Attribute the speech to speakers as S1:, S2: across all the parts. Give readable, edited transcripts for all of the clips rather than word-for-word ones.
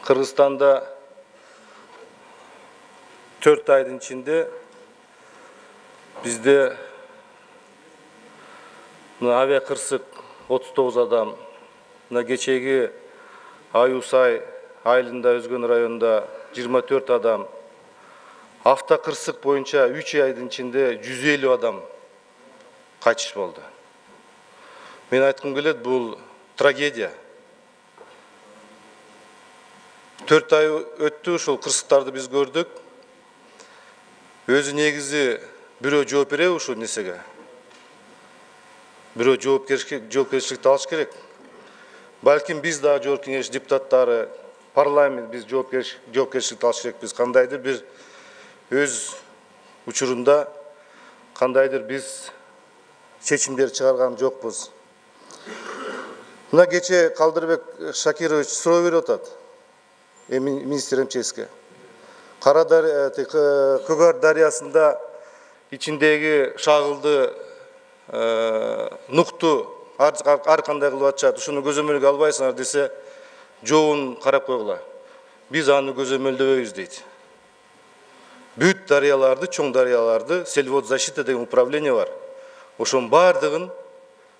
S1: Kırgızstanda 4 ayın içinde bizde avia kırsık 39 adam, geçegi Ayusay ayılında Özgün rayonunda 24 adam, hafta kırsık boyunca 3 ayın içinde 150 adam kaçış oldu. Men aytkım келет, bu tragediya. 4 ay öttü, ошол кырсыктарды biz gördük. Өзү негизи бирөө жооп береби ушул несеге? Бирөө жоопкерчиликти алыш керек. Балким биз да жогорку кеңеш депутаттары, парламент биз жоопкерчиликти алыш керекпиз. Кандайдыр бир өз учурунда кандайдыр биз чечимдер чыгарган жокпуз. Мына кече Калдырбек Шакирович суроо берип атат. Министр МЧСке. Көгөр дарыясында içindегі шағылды нукту ар кандай кылып атышат, ушуну көзөмөлгө албайсыңар десе, жообун карап койгула. Биз аны көзөмөлдөбөйбүз дейт. Бүт дарыяларды, чоң дарыяларды сельводзащита деген управление бар. Ошонун бардыгын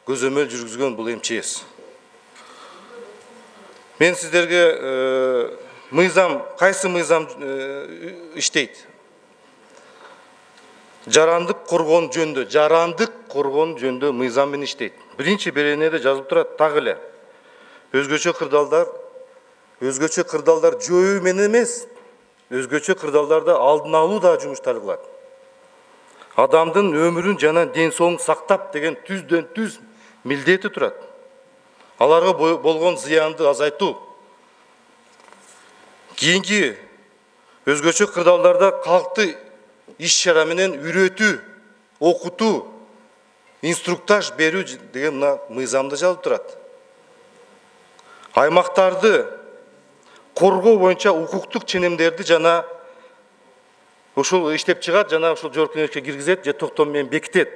S1: көзөмөл жүргүзгөн бул МЧС. Мен сиздерге мыйзам, кайсы мыйзам иштейт? Жарандык коргон жөндө мыйзам менен иштейт. Биринчи беренеде жазылып турат, так эле. Өзгөчө кырдаалдар жоюу менен эмес, өзгөчө кырдаалдарда алдын алуу да жумуштар кылат. Адамдын өмүрүн жана ден соолугун сактап деген түздөн түз милдети турат. Аларга болгон зыянды азайтуу. Кийинки өзгөчө кырдаалдарда калкты иш-чара менен үйрөтүү, окутуу, инструктаж берүү деген мына мыйзамда жазылып турат. Аймактарды коргоо боюнча укуктук ченемдерди жана ушул иштеп чыгат, жана ушул жогорку кеңешке киргизет, же токтом менен бекитет.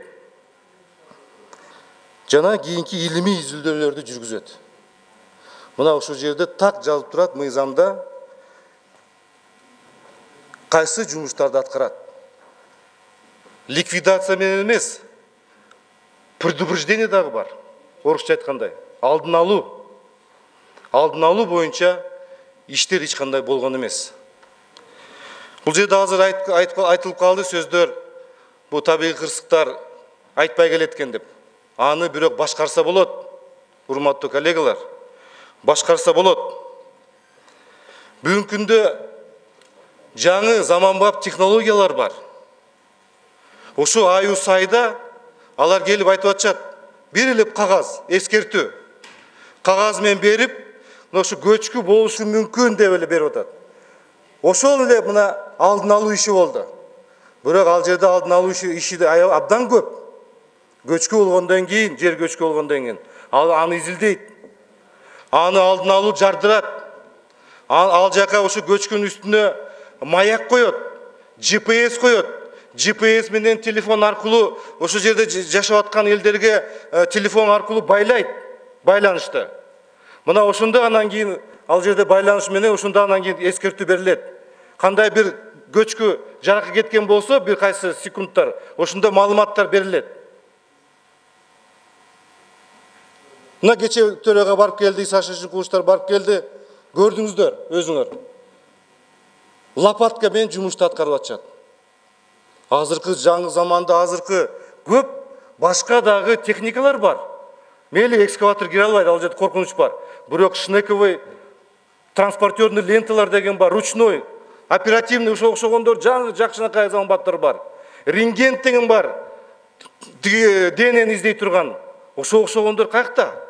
S1: Жана кийинки илимий изилдөөлөрдү жүргүзөт. Мына ушул жерде так жазылып турат мыйзамда кайсы жумуштарды аткарат. Ликвидация менен эмес, предупреждение дагы бар. Орусча айткандай, алдын алуу боюнча иштер эч кандай болгон эмес. Бул жерде азыр айтылып калды сөздөр, бул табигый кырсыктар айтпай келет экен деп. Аны бирок башкарса болот, урматтуу коллегалар. Башкарса болот. Бүгүнкү күндө жаңы заманбап технологиялар бар. Ошо Аюсайда алар келип айтып атышат, бир эле кагаз, эскертүү. Кагаз менен берип, ошо көчкү болушу мүмкүн деп эле берип атат. Ошол эле мына алдын алуу иши болду. Бирок ал жерде алдын алуу иши абдан көп. Көчкү болгондон кийин, жер көчкү болгондон кийин аны изилдейт. Аны алдын алуу жардырат. Ал жака ошо көчкүнүн үстүнө маяк коет, GPS коет. GPS менен телефон аркылуу ошо жерде жашап аткан элдерге телефон аркылуу байлайт, байланышты. Мына ошондо анан кийин ал жерде байланыш менен ошондо анан кийин эскертүү берилет. Кандай бир көчкү жаракка кеткен болсо, бир кайсы секундтар ошондо маалыматтар берилет. Мына кече төрөгө барып келди, Сашачы кулуштар барып келди. Көрдүңүздөр өзүңөр. Лопатка менен жумушту аткарып атышат. Азыркы жаңы заманда азыркы көп башка дагы техникалар бар. Мейли экскаватор кире албайт, ал жерде коркунуч бар. Бирок шнековый транспортерный ленталар деген бар, ручной, оперативный окшогондор жаңы жакшынакай заманбаптар бар. Рентген деген бар. ДНК издей турган. Ошо окшогондор каякта?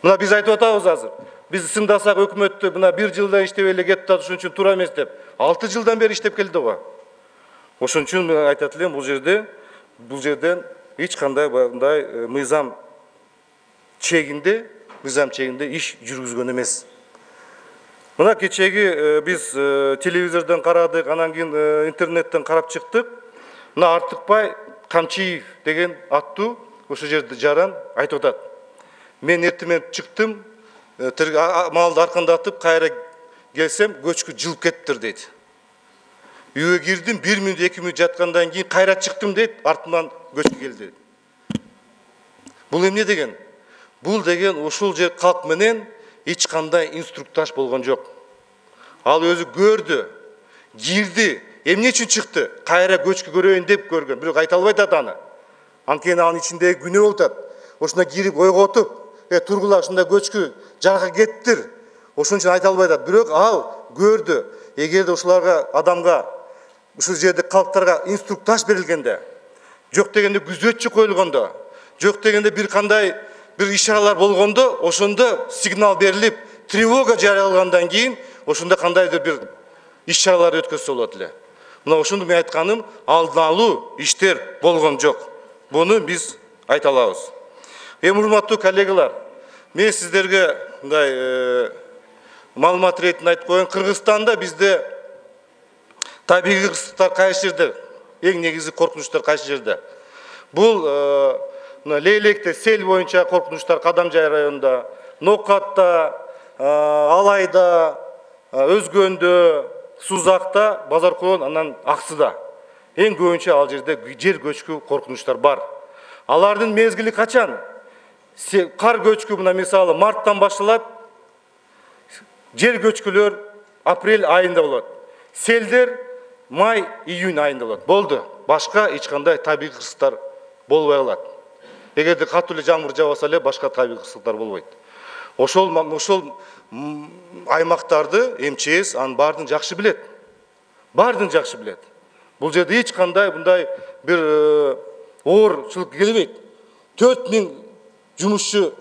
S1: Мына биз айтып атабыз азыр. Biz сындасак өкмөттү мына 1 жылдан иштеп эле кетип атат, ошон үчүн туура эмес деп. 6 жылдан бери иштеп келди го. Ошон үчүн мен айтат элем, бул жерден эч кандай мындай мыйзам чегинде иш жүргүзгөн эмес. Мына кечеги биз телевизордон карадык, анан кийин интернеттен карап чыктык. Мына Артыкбай Камчиев деген аттуу ошо жерде жаран айтып атат. Мен эртемен чыктым, малды аркандатып кайра келсем көчкү жылып кеттир дейт. Үйгө кирдим, 1 мүнөт 2 мүнөт жаткандан кийин кайра чыктым дейт, артыман көчкү келди. Бул эмне деген? Бул деген ушул жер калк менен эч кандай инструктаж болгон жок. Ал өзү көрдү, кирди, эмне үчүн чыкты? Кайра көчкү көрөйүн деп көргөн. Бирок айта албайт аны. Анткени анын ичиндеги күнөө болуп атат. Ошуна кирип ойготуп, тургула ушунда көчкү жакка кеттир. Ошон үчүн айта албайт. Бирок ал көрдү. Эгерде ушуларга адамга ушул жерде калктарга инструктаж берилгенде, жок дегенде күзөтчү коюлгондо, жок дегенде бир кандай бир ишаралар болгондо, ошондо сигнал берилип, тревога жарыялгандан кийин ошондо кандайдыр бир иш-чаралар өткөзсө болот эле. Мына ошону мен айтканым, алдын алуу иштер болгон жок. Буну биз айта алабыз. Урматтуу коллегалар, мен сиздерге мындай маалымат ретинде айтып коеюн. Кыргызстанда бизде табигый кырсыктар кайсы жерде? Эң негизги коркунучтар кайсы жерде? Бул Лейлекте сел боюнча коркунучтар Кадамжай районунда, Нокатта, Алайда, Өзгөндө, Сузакта, Базаркулон, анан Аксыда. Эң көбүнчө ал жерде жер көчкү коркунучтар бар. Алардын мезгили качан? Кар көчкү мына мисалы марттан башталат. Жер көчкүлөр апрель айында болот. Селдер май, июнь айында болот. Болду. Башка эч кандай табигый кырсыктар болбой калат. Эгерде катуу эле жамгыр жаабаса эле башка табигый кырсыктар болбойт. Ошол аймактарды МЧС анын баардыгын жакшы билет. Баардыгын жакшы билет. Бул жерде эч кандай мындай бир оорчулук келбейт. 4000 жумушчу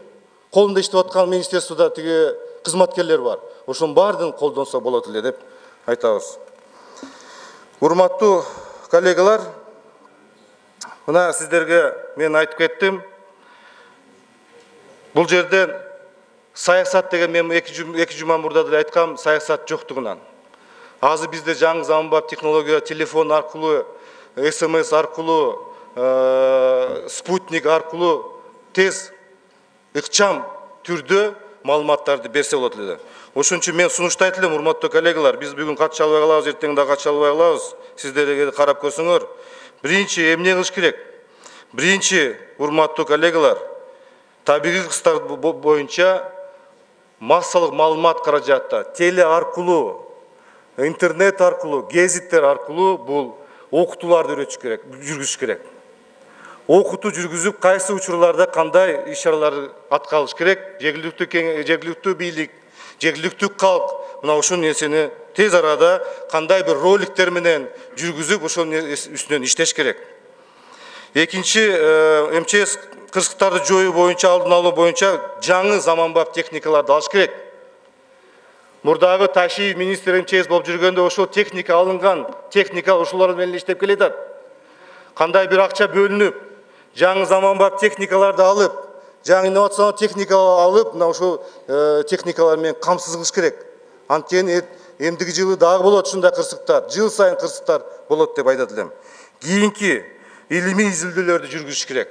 S1: колунда иштеп аткан министерствода тиги кызматкерлер бар. Ошонун баардыгын колдонсо болот эле деп айтабыз. Урматтуу коллегалар, мына сиздерге мен айтып кеттим. Бул жерден саясат деген мен эки жума мурда деле айткам, саясат жоктугунан. Азыр бизде жаңы заманбап технология, телефон аркылуу, СМС аркылуу, спутник аркылуу тез ыкчам түрдө маалыматтарды берсе болот эле. Ошон үчүн мен сунуштайт элем, урматтуу коллегалар, биз бүгүн катыша албай калабыз, эртең да катыша албай калабыз. Сиздерге карап көрсөңөр, биринчи эмне кылыш керек? Биринчи, урматтуу коллегалар, табигый кырсыктар боюнча массалык маалымат каражатта, теле аркылуу, интернет аркылуу, гезиттер аркылуу бул окутууларды жүргүзүш керек. Окутуу жүргүзүп, кайсы учурларда кандай иш-чаралар аткарылыш керек, жергиликтүү бийлик, жергиликтүү калк, мына ушул нерсени тез арада кандай бир роликтер менен жүргүзүп, ошол үстүнөн иштеш керек. Экинчи, МЧС кырсыктарды жоюу боюнча, алдын алуу боюнча жаңы заманбап техникаларды алыш керек. Мурдагы Ташиев министр МЧС болуп жүргөндө ошол техника алынган, техника ошолор менен иштеп келатат. Кандай бир акча бөлүнүп, жаңы заманбап техникаларды алып, жаңы инновацион техника алып, мына ошол техникалар менен камсыз кылыш керек. Анткени эмдиги жылы дагы болот ушундай кырсыктар, жыл сайын кырсыктар болот деп айтат элем. Кийинки илимий изилдөөлөрдү жүргүзүш керек.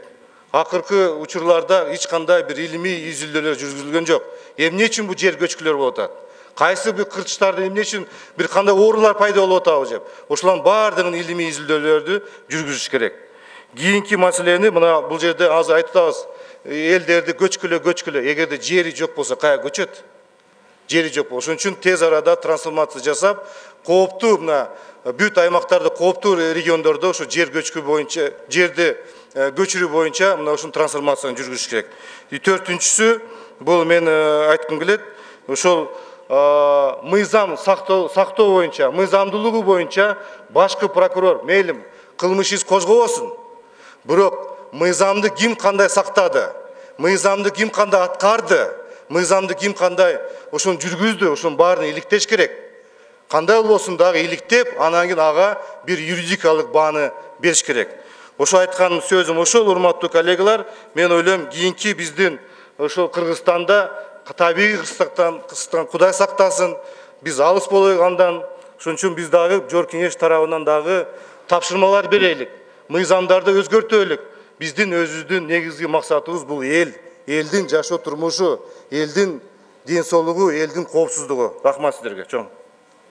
S1: Акыркы учурларда эч кандай бир илимий изилдөөлөр жүргүзүлгөн жок. Эмне үчүн бул жер көчкүлөр болуп атат? Кайсы бир кырчтарды эмне үчүн бир кандай оорулар пайда болуп атабы деп. Ошолордун баардыгын илимий изилдөөлөрдү жүргүзүш керек. Кийинки маселени мына бул жерде азыр айтып атабыз. Элдерди көчкүлө, эгерде жери жок болсо кая көчөт? Жери жок болсо, ошон үчүн тез арада трансформация жасап, кооптуу мына бүт аймактарда, кооптуу региондордо ошо жер көчкү боюнча, жерди көчүрүү боюнча мына ушул трансформацияны жүргүзүш керек. Төртүнчүсү, бул мен айткым келет, ошол мыйзам сактоо боюнча, мыйзамдуулугу боюнча башкы прокурор мейлим кылмыш иш козгобосун. Бирок мыйзамды ким кандай сактады? Мыйзамды ким кандай аткарды? Мыйзамды ким кандай ошону жүргүздү? Ошонун баарын иликтеш керек. Кандай болбосун дагы иликтеп, анан кийин ага бир юридикалык бааны бериш керек. Ошо айткан сөзүм ошол, урматтуу коллегалар, мен ойлойм, кийинки биздин ошол Кыргызстанда табигый кырсыктан Кудай сактасын, биз алыс болоюк андан. Ошон үчүн биз дагы Жогорку Кеңеш тарабынан дагы тапшырмалар берелик, мыйзамдарды өзгөртөлүк. Биздин өзүбүздүн негизги максатыбыз бул элдин жашоо турмушу, элдин ден соолугу, элдин коопсуздугу. Рахмат сиздерге чоң.